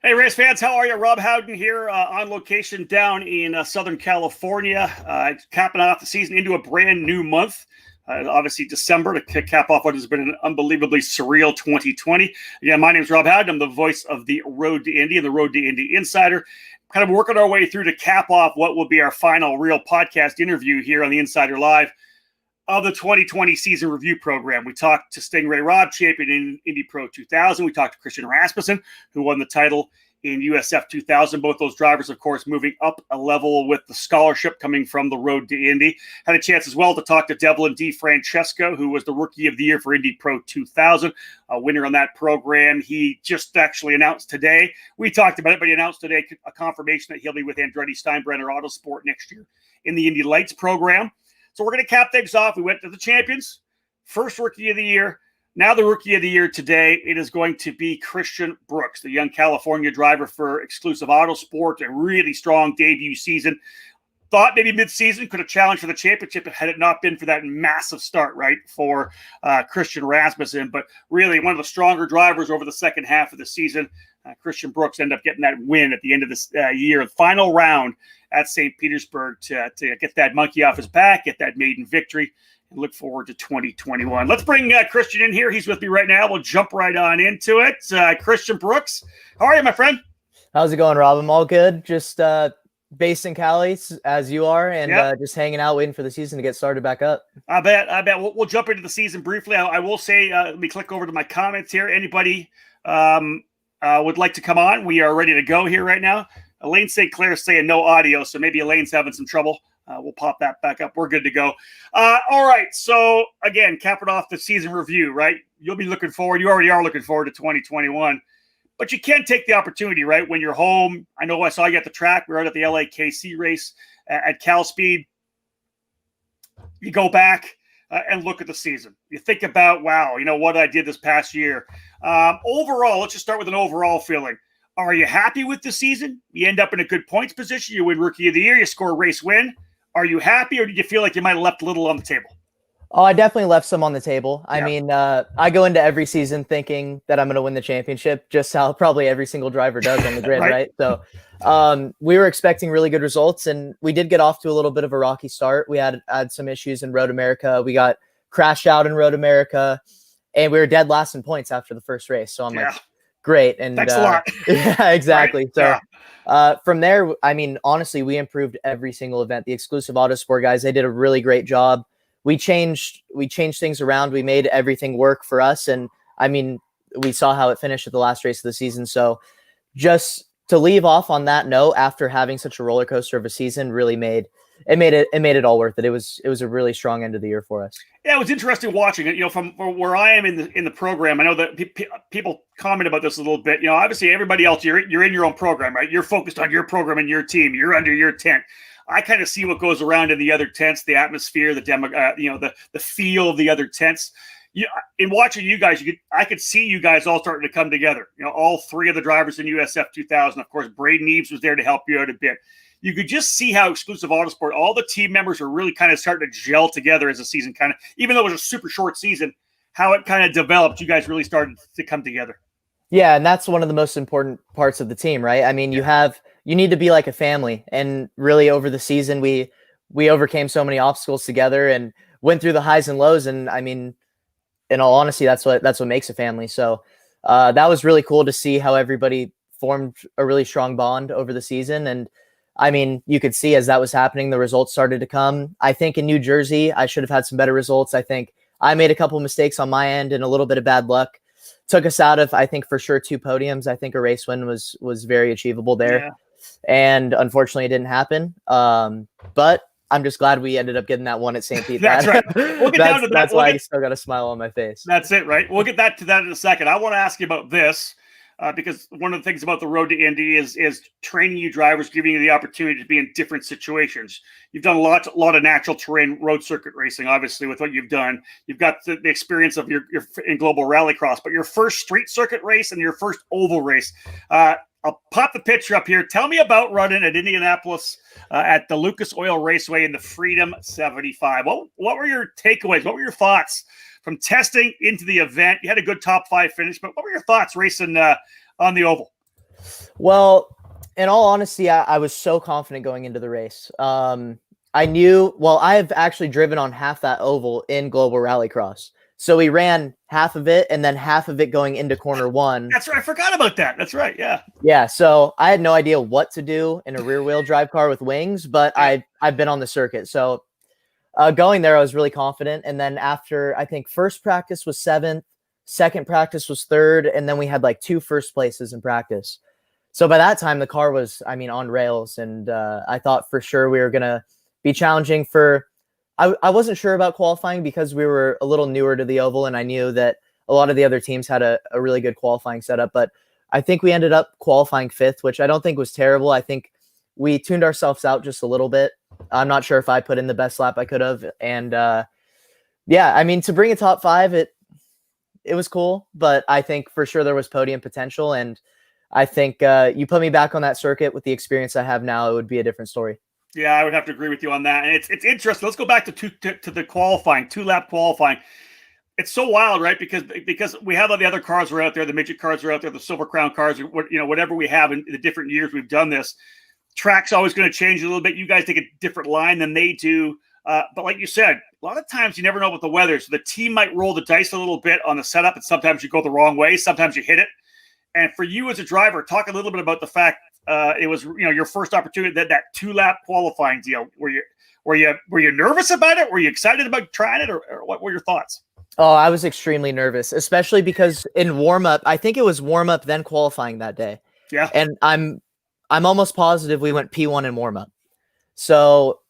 Hey, race fans, how are you? Rob Howden here on location down in Southern California, capping off the season into a brand new month. Obviously, December to cap off what has been an unbelievably surreal 2020. Again, my name is Rob Howden. I'm the voice of the Road to Indy and the Road to Indy Insider. Kind of working our way through to cap off what will be our final real podcast interview here on the Insider Live of the 2020 season review program. We talked to Stingray Robb, champion in Indy Pro 2000. We talked to Christian Rasmussen, who won the title in USF 2000. Both those drivers, of course, moving up a level with the scholarship coming from the Road to Indy. Had a chance as well to talk to Devlin DeFrancesco, who was the Rookie of the Year for Indy Pro 2000, a winner on that program. He just actually announced today. We talked about it, but he announced today a confirmation that he'll be with Andretti Steinbrenner Autosport next year in the Indy Lights program. So we're going to cap things off. We went to the champions, first Rookie of the Year. Now the Rookie of the Year today, it is going to be Christian Brooks, the young California driver for Exclusive Autosport, a really strong debut season. Thought maybe mid-season could have challenged for the championship had it not been for that massive start, right, for Christian Rasmussen. But really one of the stronger drivers over the second half of the season. Christian Brooks ended up getting that win at the end of this year, the final round at St. Petersburg to get that monkey off his back, get that maiden victory, and look forward to 2021. Let's bring Christian in here. He's with me right now. We'll jump right on into it. Christian Brooks, how are you, my friend? How's it going, Rob? I'm all good. Just based in Cali, as you are, and just hanging out, waiting for the season to get started back up. I bet. We'll jump into the season briefly. I will say, let me click over to my comments here. Anybody would like to come on? We are ready to go here right now. Elaine St. Clair is saying no audio, so maybe Elaine's having some trouble. We'll pop that back up. We're good to go. All right. So, again, capping off the season review, right? You'll be looking forward. You already are looking forward to 2021. But you can take the opportunity, right, when you're home. I know I saw you at the track. We were out at the LAKC race at Cal Speed. You go back and look at the season. You think about, wow, you know, what I did this past year. Overall, let's just start with an overall feeling. Are you happy with the season? You end up in a good points position. You win Rookie of the Year. You score a race win. Are you happy, or did you feel like you might have left a little on the table? Oh, I definitely left some on the table. I mean, I go into every season thinking that I'm going to win the championship, just how probably every single driver does on the grid, right? So we were expecting really good results, and we did get off to a little bit of a rocky start. We had some issues in Road America. We got crashed out in Road America, and we were dead last in points after the first race. So I'm like, great. And thanks a lot. Yeah, exactly. Right? So from there, I mean, honestly, we improved every single event. The Exclusive Autosport guys, they did a really great job. We changed things around. We made everything work for us. And I mean, we saw how it finished at the last race of the season. So just to leave off on that note, after having such a roller coaster of a season, really made it all worth it. It was a really strong end of the year for us. Yeah, it was interesting watching it. You know, from where I am in the program, I know that people comment about this a little bit. You know, obviously everybody else, you're in your own program, right? You're focused on your program and your team. You're under your tent. I kind of see what goes around in the other tents, the atmosphere, the feel of the other tents. In watching you guys, I could see you guys all starting to come together. You know, all three of the drivers in USF 2000. Of course, Braden Eves was there to help you out a bit. You could just see how Exclusive Autosport, all the team members are really kind of starting to gel together as the season kind of, even though it was a super short season, how it kind of developed. You guys really started to come together. Yeah, and that's one of the most important parts of the team, right? I mean, you need to be like a family, and really over the season, we overcame so many obstacles together and went through the highs and lows. And I mean, in all honesty, that's what makes a family. So that was really cool to see how everybody formed a really strong bond over the season. And I mean, you could see as that was happening, the results started to come. I think in New Jersey, I should have had some better results. I think I made a couple of mistakes on my end and a little bit of bad luck. Took us out of, I think, for sure 2 podiums. I think a race win was very achievable there. Yeah. And unfortunately, it didn't happen. But I'm just glad we ended up getting that one at St. Pete. That's right. We'll get down to that. That's why I still got a smile on my face. That's it, right? We'll get to that in a second. I want to ask you about this. Because one of the things about the Road to Indy is training you drivers, giving you the opportunity to be in different situations. You've done a lot of natural terrain road circuit racing, obviously, with what you've done. You've got the experience of your in global rallycross, but your first street circuit race and your first oval race. I'll pop the picture up here. Tell me about running at Indianapolis at the Lucas Oil Raceway in the Freedom 75. What were your takeaways? What were your thoughts from testing into the event? You had a good top 5 finish, but what were your thoughts racing on the oval? Well, in all honesty, I was so confident going into the race. I knew, well, I've actually driven on half that oval in Global Rallycross. So we ran half of it and then half of it going into corner one. That's right. I forgot about that. That's right. Yeah. Yeah. So I had no idea what to do in a rear wheel drive car with wings, but I've been on the circuit. So going there, I was really confident. And then after, I think first practice was 7th, second practice was 3rd, and then we had like 2 first places in practice. So by that time, the car was, on rails. And I thought for sure we were going to be challenging for, I wasn't sure about qualifying because we were a little newer to the oval. And I knew that a lot of the other teams had a really good qualifying setup. But I think we ended up qualifying 5th, which I don't think was terrible. I think we tuned ourselves out just a little bit. I'm not sure if I put in the best lap I could have. And to bring a top 5, it was cool, but I think for sure there was podium potential. And I think you put me back on that circuit with the experience I have now, it would be a different story. Yeah, I would have to agree with you on that. And it's interesting. Let's go back to the qualifying, 2-lap qualifying. It's so wild, right? Because we have all the other cars are out there, the midget cars are out there, the Silver Crown cars, or whatever we have in the different years we've done this. Track's always going to change a little bit. You guys take a different line than they do. But like you said, a lot of times you never know what the weather is. So the team might roll the dice a little bit on the setup, and sometimes you go the wrong way. Sometimes you hit it. And for you as a driver, talk a little bit about the fact it was your first opportunity, that 2-lap qualifying deal. Were you nervous about it? Were you excited about trying it, or what were your thoughts? Oh, I was extremely nervous, especially because in warm-up, I think it was warm-up then qualifying that day. Yeah. And I'm almost positive we went P1 in warm-up. So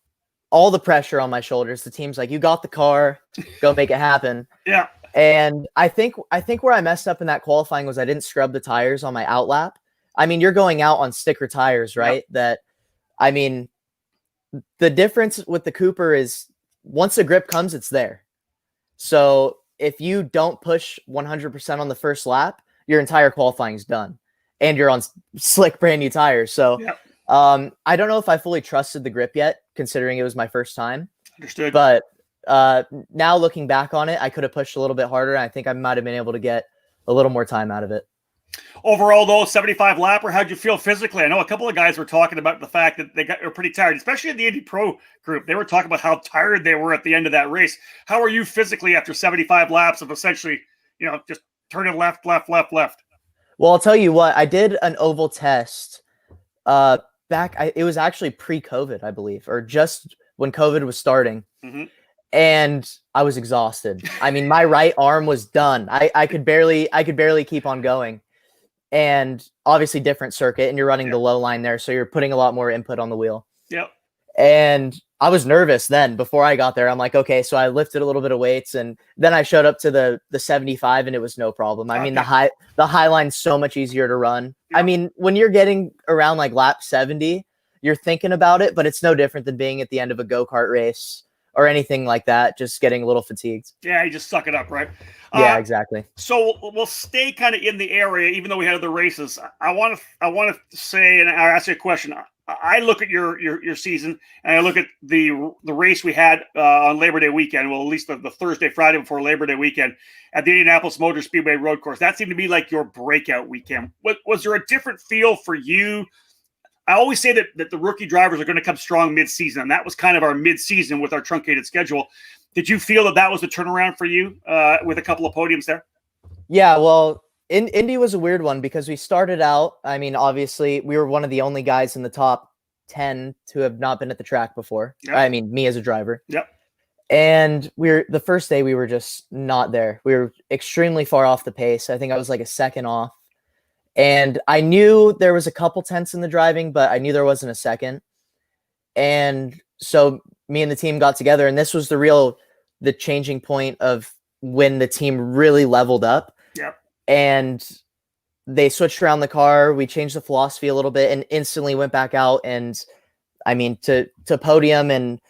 all the pressure on my shoulders. The team's like, you got the car, go make it happen. Yeah. And I think where I messed up in that qualifying was I didn't scrub the tires on my outlap. You're going out on sticker tires, right? Yep. The difference with the Cooper is once the grip comes, it's there. So if you don't push 100% on the first lap, your entire qualifying is done and you're on slick brand new tires. So yep. I don't know if I fully trusted the grip yet, considering it was my first time. Understood. But now looking back on it, I could have pushed a little bit harder. I think I might have been able to get a little more time out of it. Overall, though, 75 lapper, how'd you feel physically? I know a couple of guys were talking about the fact that they were pretty tired, especially in the Indy Pro group. They were talking about how tired they were at the end of that race. How are you physically after 75 laps of essentially, just turning left? Well, I'll tell you what, I did an oval test it was actually pre-COVID, I believe, or just when COVID was starting. Mm-hmm. And I was exhausted. My right arm was done. I could barely keep on going. And obviously different circuit, and you're running the low line there, so you're putting a lot more input on the wheel. Yep. And I was nervous then before I got there. I'm like, okay, so I lifted a little bit of weights, and then I showed up to the 75 and it was no problem. The high line's so much easier to run. Yep. When you're getting around like lap 70, you're thinking about it, but it's no different than being at the end of a go-kart race or anything like that, just getting a little fatigued. Yeah, you just suck it up, right? Yeah, exactly. So we'll stay kind of in the area, even though we had other races. I want to say, and I'll ask you a question. I look at your season, and I look at the race we had on Labor Day weekend. Well, at least the Thursday, Friday before Labor Day weekend at the Indianapolis Motor Speedway Road Course. That seemed to be like your breakout weekend. Was there a different feel for you? I always say that the rookie drivers are going to come strong mid-season, and that was kind of our mid-season with our truncated schedule. Did you feel that was a turnaround for you with a couple of podiums there? Yeah, well, Indy was a weird one because we started out, obviously, we were one of the only guys in the top 10 to have not been at the track before. Yep. Me as a driver. Yep. And the first day we were just not there. We were extremely far off the pace. I think I was like a second off. And I knew there was a couple tenths in the driving, but I knew there wasn't a second. And so me and the team got together, and this was the changing point of when the team really leveled up. Yep. And they switched around the car. We changed the philosophy a little bit and instantly went back out. And to podium and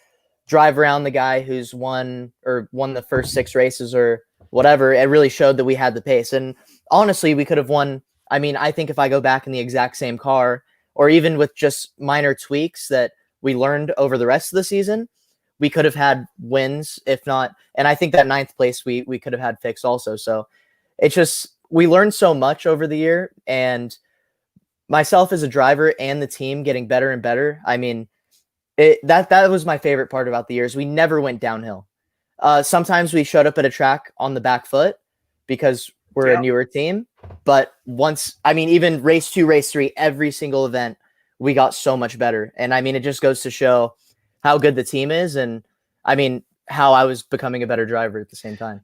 drive around the guy who's won the first 6 races or whatever, it really showed that we had the pace. And honestly, we could have won. I think if I go back in the exact same car, or even with just minor tweaks that we learned over the rest of the season, we could have had wins, if not. And I think that 9th place we could have had fixed also. So it's just, we learned so much over the year. And myself as a driver and the team getting better and better. I mean, that was my favorite part about the years. We never went downhill. Sometimes we showed up at a track on the back foot because we're a newer team. But even race 2, race 3, every single event, we got so much better. And I mean, it just goes to show how good the team is. And I mean, how I was becoming a better driver at the same time.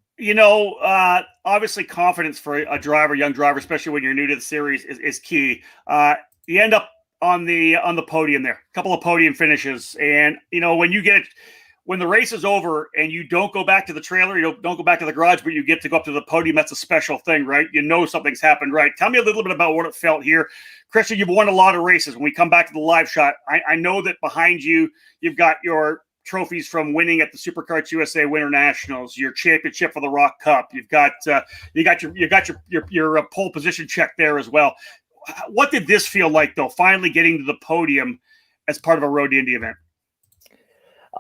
Obviously confidence for a driver, young driver, especially when you're new to the series, is key. You end up on the podium there, a couple of podium finishes. And, when the race is over and you don't go back to the trailer, you don't go back to the garage, but you get to go up to the podium, that's a special thing, right? Something's happened, right? Tell me a little bit about what it felt here. Christian, you've won a lot of races. When we come back to the live shot, I know that behind you, you've got your trophies from winning at the Supercarts USA Winter Nationals, your championship for the Rock Cup. You've got your pole position check there as well. What did this feel like, though, finally getting to the podium as part of a Road to Indy event?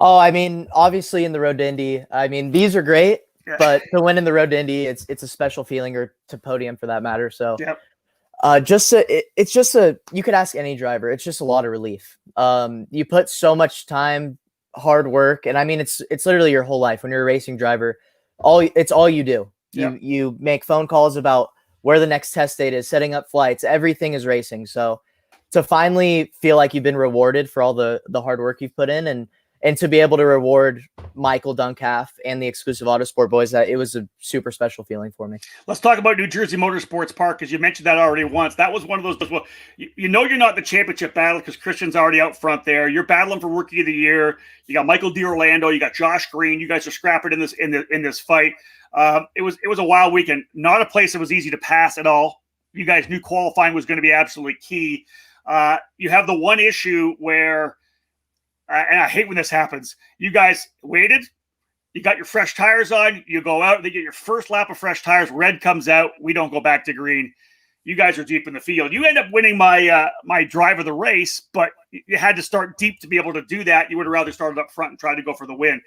Oh, I mean, obviously in the Road to Indy, I mean, these are great, but to win in the Road to Indy, it's a special feeling, or to podium for that matter. So you could ask any driver. It's just a lot of relief. You put so much time, hard work, and I mean, it's literally your whole life when you're a racing driver. It's all you do. You make phone calls about where the next test date is, setting up flights. Everything is racing. So to finally feel like you've been rewarded for all the hard work you've put in, and to be able to reward Michael Duncalf and the Exclusive Autosport boys, that it was a super special feeling for me. Let's talk about New Jersey Motorsports Park, because you mentioned that already once. That was one of those, well, you're not in the championship battle because Christian's already out front there. You're battling for Rookie of the Year. You got Michael D'Orlando. You got Josh Green. You guys are scrapping in this fight. It was a wild weekend. Not a place that was easy to pass at all. You guys knew qualifying was going to be absolutely key. You have the one issue where, and I hate when this happens, you guys waited, you got your fresh tires on, you go out, they get your first lap of fresh tires, red comes out, we don't go back to green. You guys are deep in the field. You end up winning my drive of the race, but you had to start deep to be able to do that. You would have rather started up front and tried to go for the win.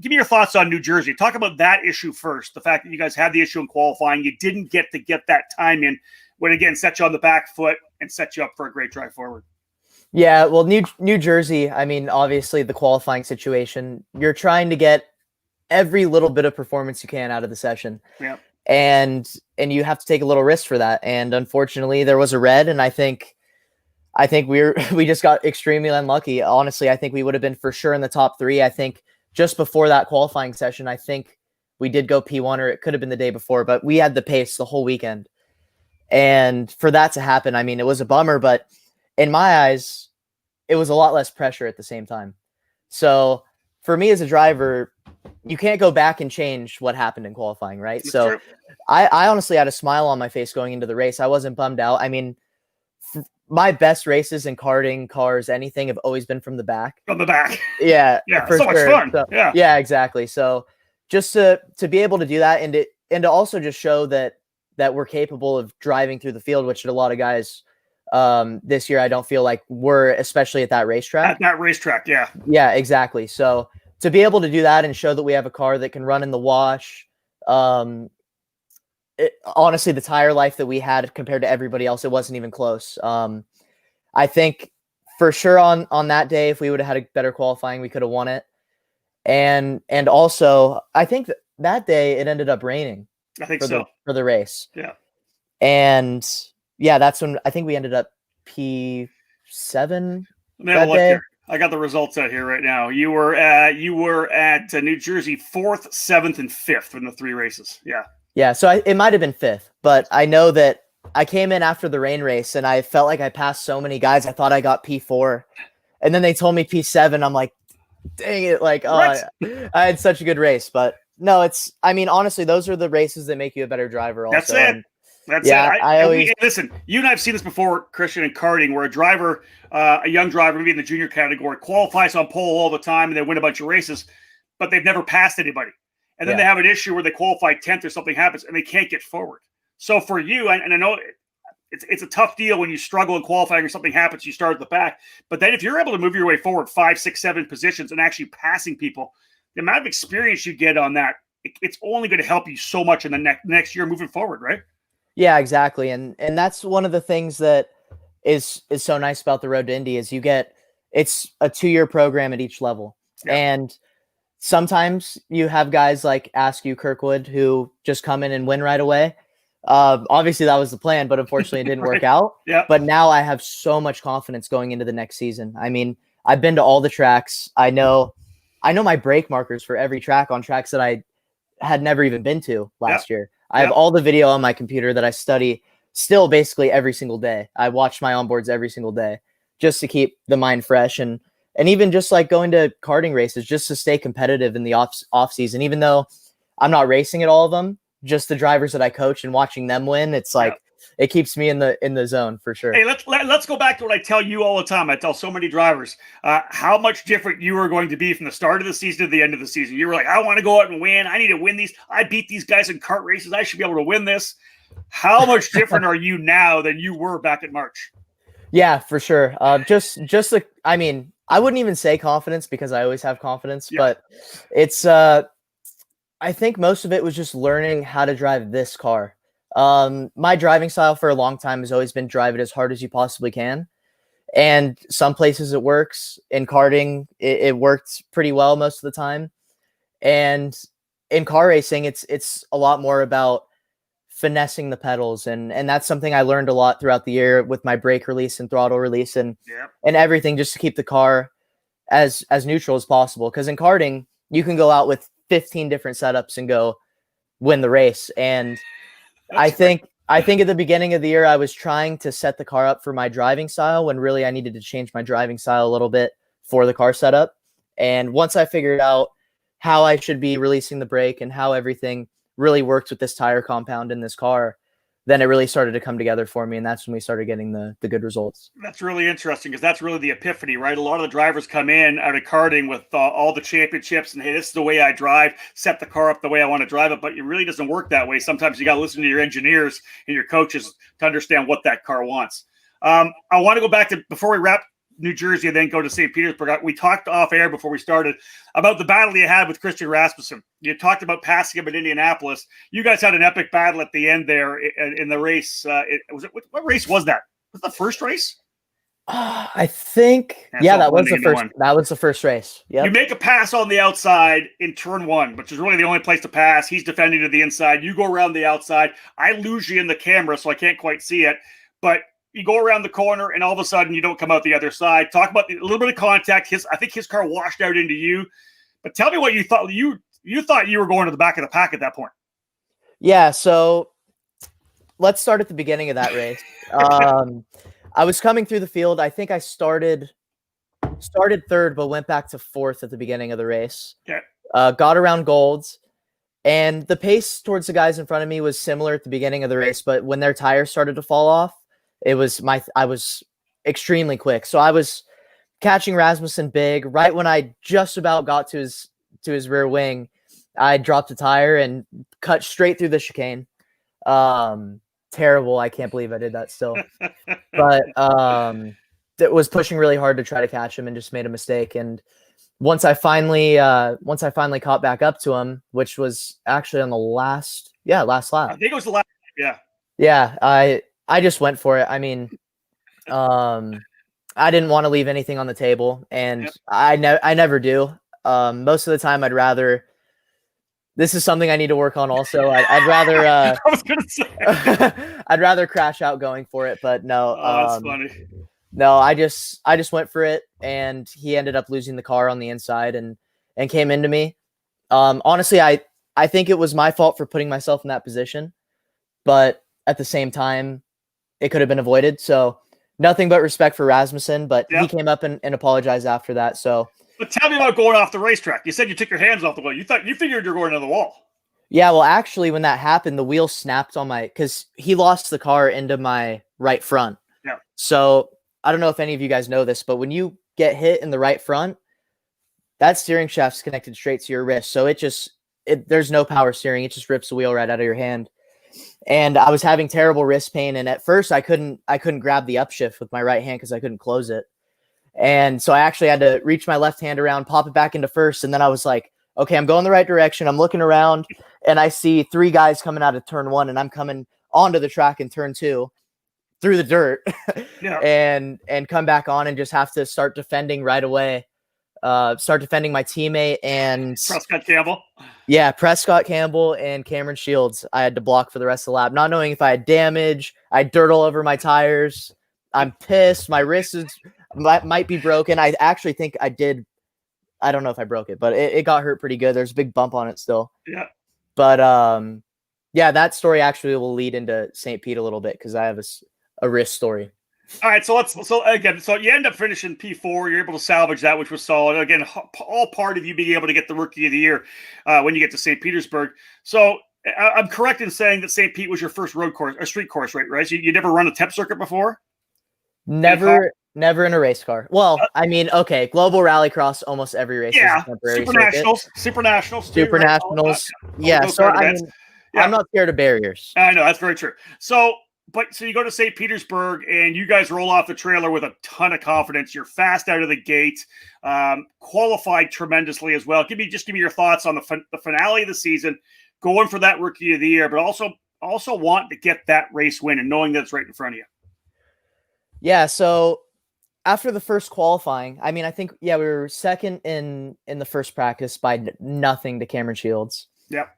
Give me your thoughts on New Jersey. Talk about that issue first, the fact that you guys had the issue in qualifying. You didn't get that time in, when again set you on the back foot and set you up for a great drive forward. Yeah, well, New Jersey, I mean, obviously the qualifying situation, you're trying to get every little bit of performance you can out of the session. Yeah. And you have to take a little risk for that. And unfortunately, there was a red, and I think we just got extremely unlucky. Honestly, I think we would have been for sure in the top 3. I think just before that qualifying session, I think we did go P1, or it could have been the day before, but we had the pace the whole weekend. And for that to happen, I mean, it was a bummer, but in my eyes, it was a lot less pressure at the same time. So for me as a driver, you can't go back and change what happened in qualifying, right? That's so true. I honestly had a smile on my face going into the race. I wasn't bummed out. I mean, my best races in karting, cars, anything have always been from the back. From the back. Yeah. Yeah, for so much sure. fun. So, yeah, exactly. So just to be able to do that, and to also just show that we're capable of driving through the field, which a lot of guys this year I don't feel like were, especially at that racetrack. At that racetrack, yeah. Yeah, exactly. So to be able to do that and show that we have a car that can run in the wash, honestly, the tire life that we had compared to everybody else, it wasn't even close. I think for sure on that day, if we would have had a better qualifying, we could have won it. And also, I think that day it ended up raining. I think so. For the race. Yeah. And yeah, that's when I think we ended up P7 that day. Here. I got the results out here right now. You were at New Jersey 4th, 7th, and 5th in the 3 races. Yeah. Yeah. So it might have been 5th, but I know that I came in after the rain race and I felt like I passed so many guys. I thought I got P4, and then they told me P7. I'm like, dang it. Like, I had such a good race, but no, I mean, honestly, those are the races that make you a better driver. Also. That's it. That's it. I always listen. You and I have seen this before, Christian, in karting, where a driver, a young driver, maybe in the junior category, qualifies on pole all the time and they win a bunch of races, but they've never passed anybody. And then they have an issue where they qualify 10th or something happens and they can't get forward. So for you, and I know it's a tough deal when you struggle in qualifying or something happens, you start at the back. But then if you're able to move your way forward 5, 6, 7 positions and actually passing people, the amount of experience you get on that, it's only going to help you so much in the next year moving forward, right? Yeah, exactly. And that's one of the things that is so nice about the Road to Indy is it's a 2-year program at each level. Yeah. And sometimes you have guys like Askew Kirkwood who just come in and win right away. Obviously that was the plan, but unfortunately it didn't Right. work out. Yeah. But now I have so much confidence going into the next season. I mean, I've been to all the tracks. I know my brake markers for every track on tracks that I had never even been to last year. I have all the video on my computer that I study still basically every single day. I watch my onboards every single day just to keep the mind fresh and even just like going to karting races just to stay competitive in the off season. Even though I'm not racing at all of them, just the drivers that I coach and watching them win, it's like it keeps me in the zone for sure. Hey, let's go back to what I tell you all the time. I tell so many drivers how much different you are going to be from the start of the season to the end of the season. You were like, I want to go out and win. I need to win these. I beat these guys in kart races. I should be able to win this. How much different are you now than you were back in March? Yeah, for sure. I mean, I wouldn't even say confidence because I always have confidence, but it's I think most of it was just learning how to drive this car. My driving style for a long time has always been drive it as hard as you possibly can. And some places it works. In karting, it worked pretty well most of the time. And in car racing, it's a lot more about finessing the pedals. And that's something I learned a lot throughout the year with my brake release and throttle release and everything, just to keep the car as neutral as possible. Because in karting, you can go out with 15 different setups and go win the race. And I think at the beginning of the year, I was trying to set the car up for my driving style when really I needed to change my driving style a little bit for the car setup. And once I figured out how I should be releasing the brake and how everything really works with this tire compound in this car, then it really started to come together for me. And that's when we started getting the good results. That's really interesting because that's really the epiphany, right? A lot of the drivers come in out of karting with all the championships and, hey, this is the way I drive, set the car up the way I want to drive it. But it really doesn't work that way. Sometimes you got to listen to your engineers and your coaches to understand what that car wants. I want to go back to, before we wrap New Jersey and then go to St. Petersburg. We talked off air before we started about the battle you had with Christian Rasmussen. You talked about passing him in Indianapolis. You guys had an epic battle at the end there in the race. What race was that? Was it the first race? I think, that was the first. That was the first race. Yeah. You make a pass on the outside in turn 1, which is really the only place to pass. He's defending to the inside. You go around the outside. I lose you in the camera, so I can't quite see it. But you go around the corner, and all of a sudden, you don't come out the other side. Talk about a little bit of contact. I think his car washed out into you. But tell me what you thought. You thought you were going to the back of the pack at that point. Yeah, so let's start at the beginning of that race. I was coming through the field. I think I started third, but went back to fourth at the beginning of the race. Okay. Got around Golds, and the pace towards the guys in front of me was similar at the beginning of the race, but when their tires started to fall off, I was extremely quick. So I was catching Rasmussen big. Right when I just about got to his rear wing, I dropped a tire and cut straight through the chicane. Terrible. I can't believe I did that still. But it was pushing really hard to try to catch him and just made a mistake. And once I finally caught back up to him, which was actually on the last lap. I think it was the last. Yeah. Yeah. I just went for it. I mean, I didn't want to leave anything on the table, and I never do. Most of the time, I'd rather. This is something I need to work on. Also, I'd rather. I was gonna say. I'd rather crash out going for it, but no. That's funny. No, I just went for it, and he ended up losing the car on the inside and came into me. Honestly, I think it was my fault for putting myself in that position, but at the same time, it could have been avoided. So nothing but respect for Rasmussen, but he came up and apologized after that. So, but tell me about going off the racetrack. You said you took your hands off the wheel. You figured you were going to the wall. Yeah, well, actually, when that happened, the wheel snapped on because he lost the car into my right front. Yeah. So I don't know if any of you guys know this, but when you get hit in the right front, that steering shaft's connected straight to your wrist. So there's no power steering. It just rips the wheel right out of your hand. And I was having terrible wrist pain. And at first I couldn't grab the upshift with my right hand because I couldn't close it. And so I actually had to reach my left hand around, pop it back into first. And then I was like, okay, I'm going the right direction. I'm looking around and I see 3 guys coming out of turn 1 and I'm coming onto the track in turn 2 through the dirt Yeah. and come back on and just have to start defending right away. Start defending my teammate and Prescott Campbell. Yeah, Prescott Campbell and Cameron Shields. I had to block for the rest of the lap, not knowing if I had damage. I had dirt all over my tires. I'm pissed. My wrist might be broken. I actually think I did. I don't know if I broke it, but it got hurt pretty good. There's a big bump on it still. Yeah. But yeah, that story actually will lead into St. Pete a little bit because I have a wrist story. All right, so you end up finishing P4. You're able to salvage that, which was solid. Again, all part of you being able to get the Rookie of the Year when you get to St. Petersburg. So I'm correct in saying that St. Pete was your first road course, or street course, right? So you never run a temp circuit before? Never in a race car. Well, I mean, okay, global rallycross, almost every race is a temporary Super Nationals. Yeah, so I mean, I'm not scared of barriers. I know, that's very true. So you go to St. Petersburg and you guys roll off the trailer with a ton of confidence. You're fast out of the gate, qualified tremendously as well. Give me your thoughts on the finale of the season, going for that Rookie of the Year, but also want to get that race win and knowing that it's right in front of you. Yeah, so after the first qualifying, I mean, I think, we were second in the first practice by nothing to Cameron Shields. Yep.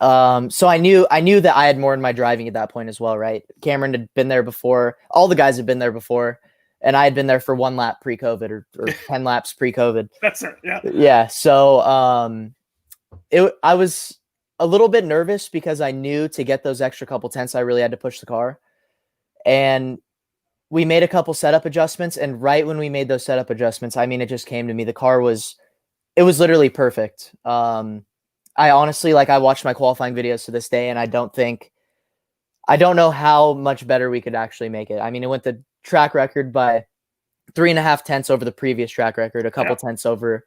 So I knew that I had more in my driving at that point as well, right? Cameron had been there before. All the guys had been there before, and I had been there for 1 lap pre-COVID or 10 laps pre-COVID. That's it. Yeah. Yeah. So I was a little bit nervous because I knew to get those extra couple tenths, I really had to push the car. And we made a couple setup adjustments, and right when we made those setup adjustments, I mean, it just came to me. The car was literally perfect. I honestly, I watched my qualifying videos to this day, and I don't know how much better we could actually make it. I mean, it went the track record by 3.5 tenths over the previous track record, a couple tenths over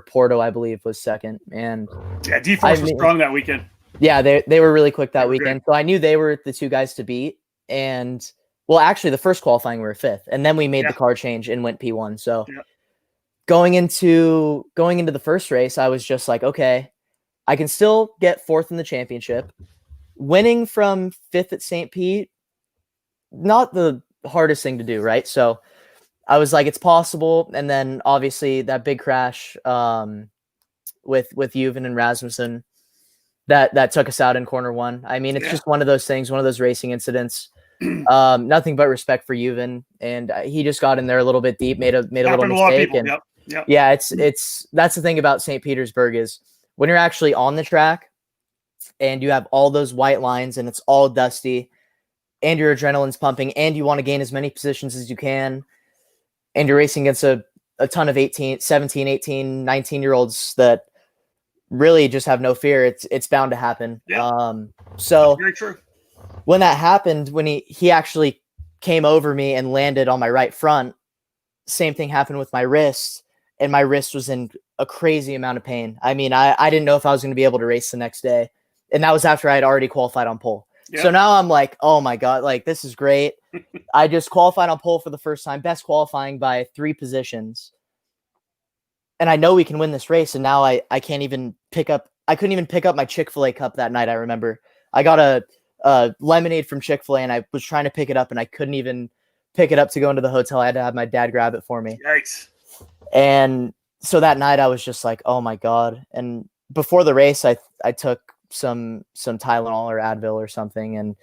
Porto, I believe, was second. And D-Force was strong that weekend. Yeah, they were really quick that weekend. So I knew they were the two guys to beat. And well, actually, the first qualifying we were 5th, and then we made the car change and went P1. So going into the first race, I was just like, okay, I can still get 4th in the championship. Winning from 5th at St. Pete, not the hardest thing to do, right? So I was like, it's possible. And then obviously that big crash with Juven and Rasmussen that took us out in corner 1. I mean, it's just one of those things, one of those racing incidents. Nothing but respect for Juven, and he just got in there a little bit deep, made a little mistake. And yeah, it's that's the thing about St. Petersburg is when you're actually on the track and you have all those white lines and it's all dusty and your adrenaline's pumping and you want to gain as many positions as you can and you're racing against a ton of 17, 18, 19-year-olds that really just have no fear. It's bound to happen. So very true. When that happened, when he actually came over me and landed on my right front, same thing happened with my wrist, and my wrist was in a crazy amount of pain. I mean, I didn't know if I was going to be able to race the next day, and that was after I had already qualified on pole. So now I'm like, oh my God, this is great. I just qualified on pole for the first time, best qualifying by 3 positions. And I know we can win this race. And now I couldn't even pick up my Chick-fil-A cup that night. I remember I got a lemonade from Chick-fil-A and I was trying to pick it up and I couldn't even pick it up to go into the hotel. I had to have my dad grab it for me. Yikes. And so that night I was just like, oh my God. And before the race, I took some Tylenol or Advil or something. And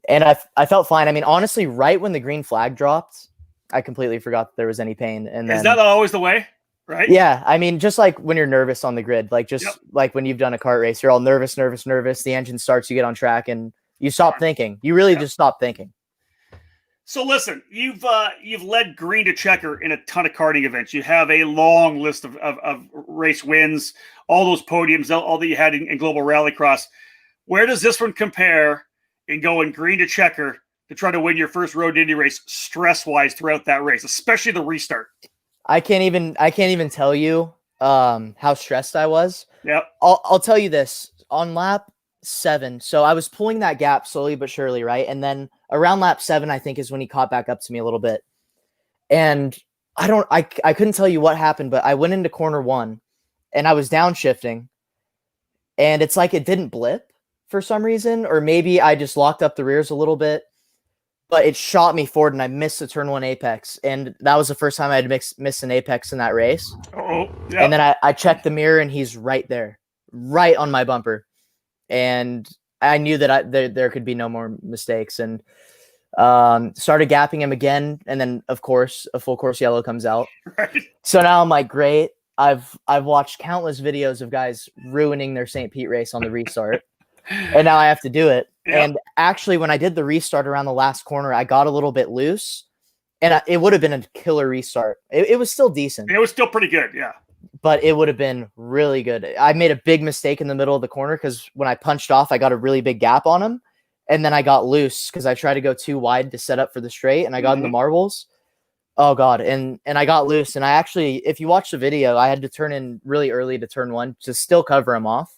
I felt fine. I mean, honestly, right when the green flag dropped, I completely forgot that there was any pain. And then, is that not always the way? Right? Yeah. I mean, just like when you're nervous on the grid, like when you've done a kart race, you're all nervous. The engine starts, you get on track and you stop thinking. You really just stop thinking. So listen, you've led green to checker in a ton of karting events. You have a long list of race wins, all those podiums, all that you had in global rallycross. Where does this one compare in going green to checker to try to win your first Road to Indy race stress-wise throughout that race, especially the restart? I can't even tell you how stressed I was. Yep. I'll tell you this. On lap 7, so I was pulling that gap slowly but surely, right? And then around lap 7, I think, is when he caught back up to me a little bit. And I couldn't tell you what happened, but I went into corner 1 and I was downshifting and it's like it didn't blip for some reason, or maybe I just locked up the rears a little bit, but it shot me forward and I missed the turn one apex. And that was the first time I had missed an apex in that race. Oh, yeah. And then I checked the mirror and he's right there, right on my bumper. And I knew that there could be no more mistakes, and started gapping him again. And then of course a full course yellow comes out. Right. So now I'm like, great. I've watched countless videos of guys ruining their St. Pete race on the restart. And now I have to do it. Yep. And actually, when I did the restart around the last corner, I got a little bit loose, and it would have been a killer restart. It was still decent. It was still pretty good, yeah. But it would have been really good. I made a big mistake in the middle of the corner because when I punched off, I got a really big gap on him, and then I got loose because I tried to go too wide to set up for the straight, and I got in the marbles. Oh God, and I got loose, and I actually, if you watch the video, I had to turn in really early to turn one to still cover him off.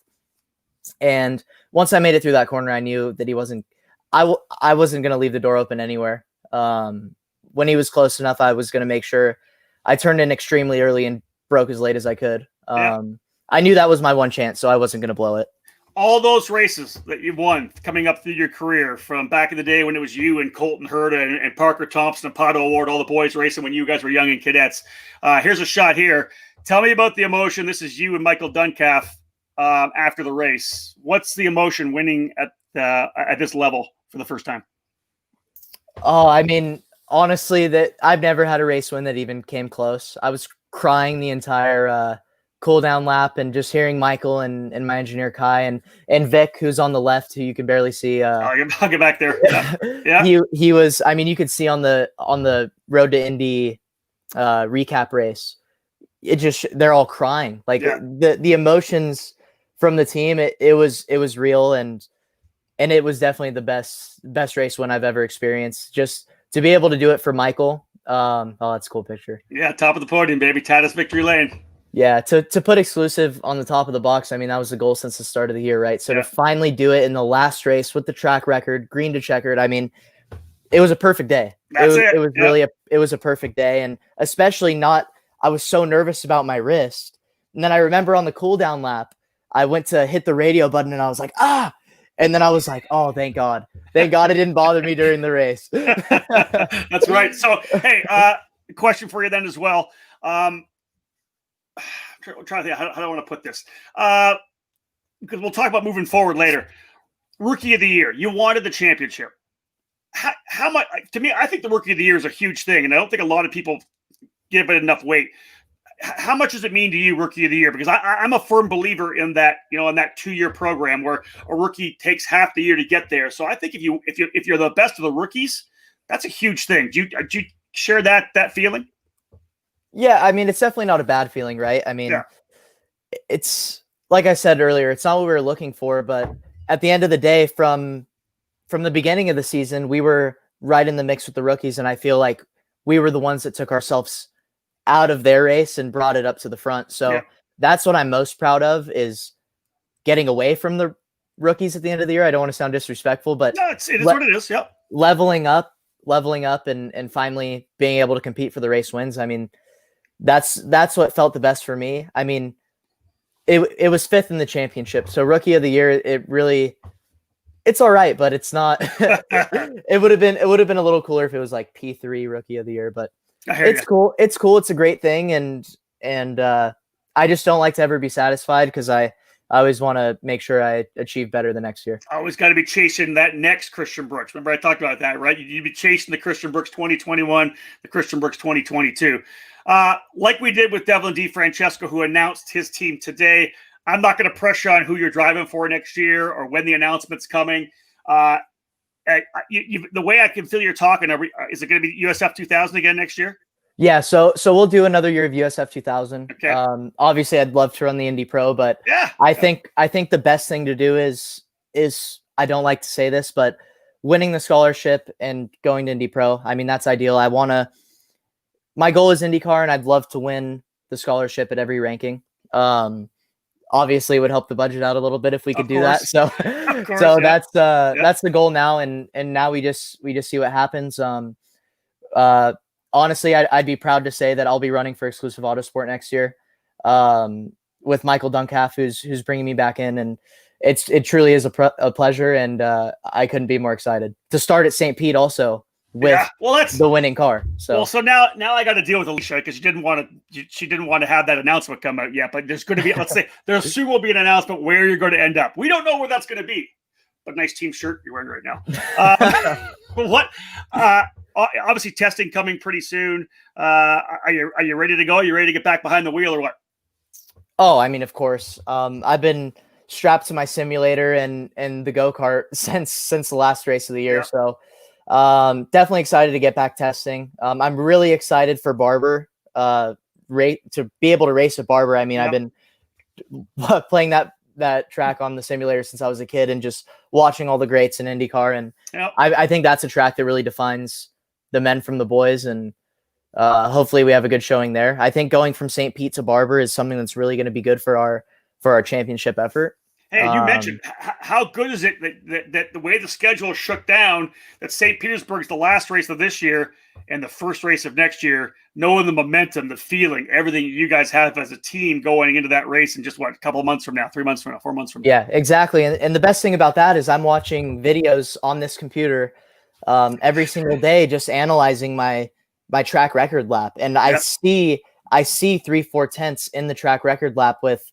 And once I made it through that corner, I knew that he wasn't. I wasn't going to leave the door open anywhere. When he was close enough, I was going to make sure I turned in extremely early and broke as late as I could. I knew that was my one chance, so I wasn't going to blow it. All those races that you've won coming up through your career, from back in the day when it was you and Colton Herta and Parker Thompson and Pato Award, all the boys racing when you guys were young and cadets. Here's a shot here. Tell me about the emotion. This is you and Michael Duncalf after the race. What's the emotion winning at this level for the first time? Oh, I mean, honestly, that I've never had a race win that even came close. I was crying the entire cool down lap, and just hearing Michael and my engineer Kai and Vic, who's on the left, who you can barely see. I'll get back there. Yeah. He was, I mean, you could see on the Road to Indy recap race, they're all crying. Like the emotions from the team, it was real, and it was definitely the best race win I've ever experienced. Just to be able to do it for Michael. Oh, that's a cool picture. Yeah, top of the podium, baby. Titus victory lane. Yeah, to put exclusive on the top of the box, I mean, that was the goal since the start of the year, right? So to finally do it in the last race with the track record, green to checkered, I mean, it was a perfect day. It was really it was a perfect day, and especially I was so nervous about my wrist. And then I remember on the cool down lap, I went to hit the radio button and I was like, ah, and then I was like, oh, thank God it didn't bother me during the race. That's right. So, hey, question for you then as well. I'm trying to think how do I want to put this, because we'll talk about moving forward later. Rookie of the year, you wanted the championship. How much? To me, I think the Rookie of the Year is a huge thing, and I don't think a lot of people give it enough weight. How much does it mean to you, Rookie of the Year? Because I'm a firm believer in that, in that 2-year program where a rookie takes half the year to get there. So I think if you're the best of the rookies, that's a huge thing. Do you share that feeling? Yeah, I mean, it's definitely not a bad feeling, right? I mean, it's like I said earlier, it's not what we were looking for, but at the end of the day, from the beginning of the season, we were right in the mix with the rookies, and I feel like we were the ones that took ourselves out of their race and brought it up to the front. So that's what I'm most proud of, is getting away from the rookies at the end of the year. I don't want to sound disrespectful, but no, it is what it is. Yep. Leveling up and finally being able to compete for the race wins. I mean, that's what felt the best for me. I mean, it was 5th in the championship. So Rookie of the Year, it's all right, but it's not, it would have been a little cooler if it was like P3 Rookie of the Year, but it's cool. It's cool. It's a great thing. And I just don't like to ever be satisfied, because I always want to make sure I achieve better the next year. Always got to be chasing that next Christian Brooks. Remember I talked about that, right? You'd be chasing the Christian Brooks 2021, the Christian Brooks 2022. Like we did with Devlin DeFrancesco, who announced his team today. I'm not going to pressure on who you're driving for next year or when the announcement's coming. The way I can feel you're talking, is it going to be USF 2000 again next year? Yeah, so we'll do another year of USF 2000. Okay. Obviously, I'd love to run the Indy Pro, but I think the best thing to do is I don't like to say this, but winning the scholarship and going to Indy Pro. I mean, that's ideal. My goal is IndyCar, and I'd love to win the scholarship at every ranking. Obviously, it would help the budget out a little bit if we could do that. So, that's the goal now, and now we just see what happens. Honestly, I'd be proud to say that I'll be running for Exclusive Autosport next year, with Michael Duncalf, who's bringing me back in, it truly is a pleasure, and I couldn't be more excited to start at St. Pete also with the winning car. So now I got to deal with Alicia because she didn't want to have that announcement come out yet. But there's going to be, let's say, there soon will be an announcement where you're going to end up. We don't know where that's going to be, but nice team shirt you're wearing right now. Obviously testing coming pretty soon. Are you ready to go? Are you ready to get back behind the wheel or what? Oh, I mean, of course. I've been strapped to my simulator and the go-kart since the last race of the year. Yeah. So definitely excited to get back testing. I'm really excited for Barber to be able to race at Barber. I mean, I've been playing that track on the simulator since I was a kid and just watching all the greats in IndyCar. And I think that's a track that really defines the men from the boys. And hopefully we have a good showing there. I think going from St. Pete to Barber is something that's really going to be good for our championship effort. Hey, you mentioned how good is it that the way the schedule is shook down, that St. Petersburg is the last race of this year and the first race of next year, knowing the momentum, the feeling, everything you guys have as a team going into that race in just a couple of months from now, 3 months from now, 4 months from now. Yeah, exactly. And the best thing about that is I'm watching videos on this computer every single day, just analyzing my track record lap. And I see 3/4 tenths in the track record lap with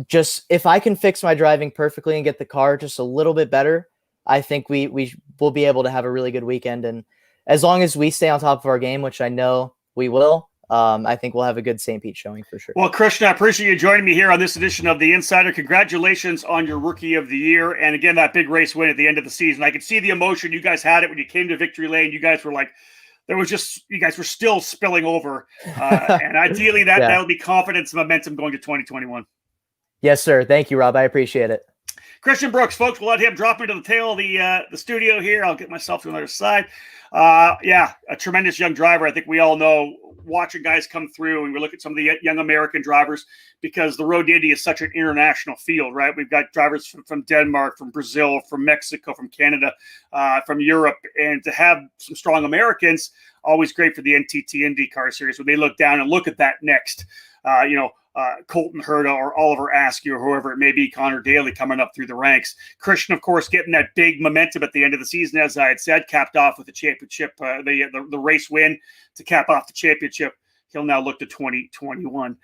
just, if I can fix my driving perfectly and get the car just a little bit better, I think we will be able to have a really good weekend. And as long as we stay on top of our game, which I know we will, I think we'll have a good St. Pete showing for sure. Well, Christian, I appreciate you joining me here on this edition of The Insider. Congratulations on your Rookie of the Year. And again, that big race win at the end of the season. I could see the emotion. You guys had it when you came to victory lane. You guys were like, you guys were still spilling over. And ideally that'll be confidence and momentum going to 2021. Yes, sir. Thank you, Rob. I appreciate it. Christian Brooks, folks, we'll let him drop into the tail of the studio here. I'll get myself to another side. A tremendous young driver. I think we all know, watching guys come through, and we look at some of the young American drivers, because the Road to Indy is such an international field, right? We've got drivers from Denmark, from Brazil, from Mexico, from Canada, from Europe, and to have some strong Americans, always great for the NTT IndyCar series when they look down and look at that next, Colton Herta or Oliver Askew or whoever it may be, Connor Daly coming up through the ranks. Christian, of course, getting that big momentum at the end of the season, as I had said, capped off with the championship, the race win to cap off the championship. He'll now look to 2021.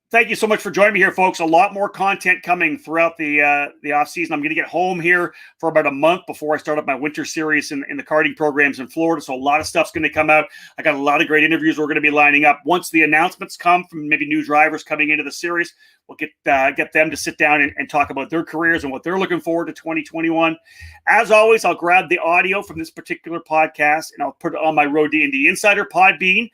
Thank you so much for joining me here, folks. A lot more content coming throughout the offseason. I'm going to get home here for about a month before I start up my winter series in the karting programs in Florida. So a lot of stuff's going to come out. I got a lot of great interviews we're going to be lining up. Once the announcements come from maybe new drivers coming into the series, we'll get them to sit down and talk about their careers and what they're looking forward to 2021. As always, I'll grab the audio from this particular podcast and I'll put it on my Road to Indy Insider Podbean.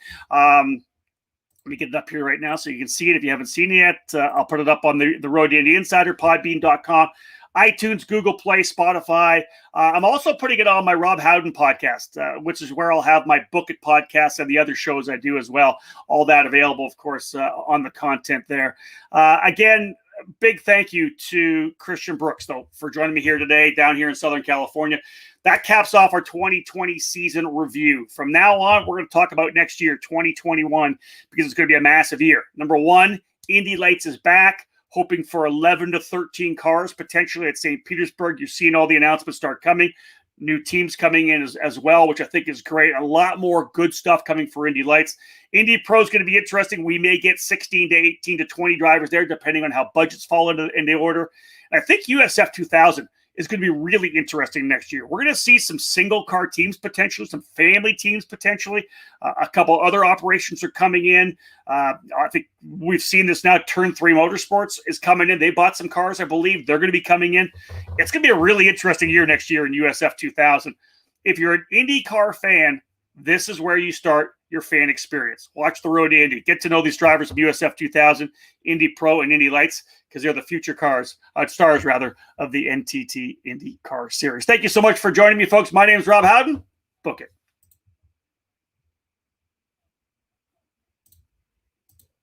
Let me get it up here right now so you can see it if you haven't seen it yet. I'll put it up on the Road to Indy Insider, podbean.com, iTunes, Google Play, Spotify. I'm also putting it on my Rob Howden podcast, which is where I'll have my Book It podcast and the other shows I do as well. All that available, of course, on the content there. Again, big thank you to Christian Brooks, though, for joining me here today down here in Southern California. That caps off our 2020 season review. From now on, we're going to talk about next year, 2021, because it's going to be a massive year. Number one, Indy Lights is back, hoping for 11 to 13 cars, potentially at St. Petersburg. You've seen all the announcements start coming. New teams coming in as well, which I think is great. A lot more good stuff coming for Indy Lights. Indy Pro is going to be interesting. We may get 16 to 18 to 20 drivers there, depending on how budgets fall into order. And I think USF 2000 is going to be really interesting next year. We're going to see some single car teams potentially, some family teams potentially. A couple other operations are coming in. I think we've seen this now. Turn 3 Motorsports is coming in. They bought some cars, I believe. They're going to be coming in. It's going to be a really interesting year next year in USF 2000. If you're an IndyCar fan, this is where you start your fan experience. Watch the Road to Indy. Get to know these drivers of USF 2000, Indy Pro, and Indy Lights, because they're the future stars of the NTT IndyCar series. Thank you so much for joining me, folks. My name is Rob Howden. Book it.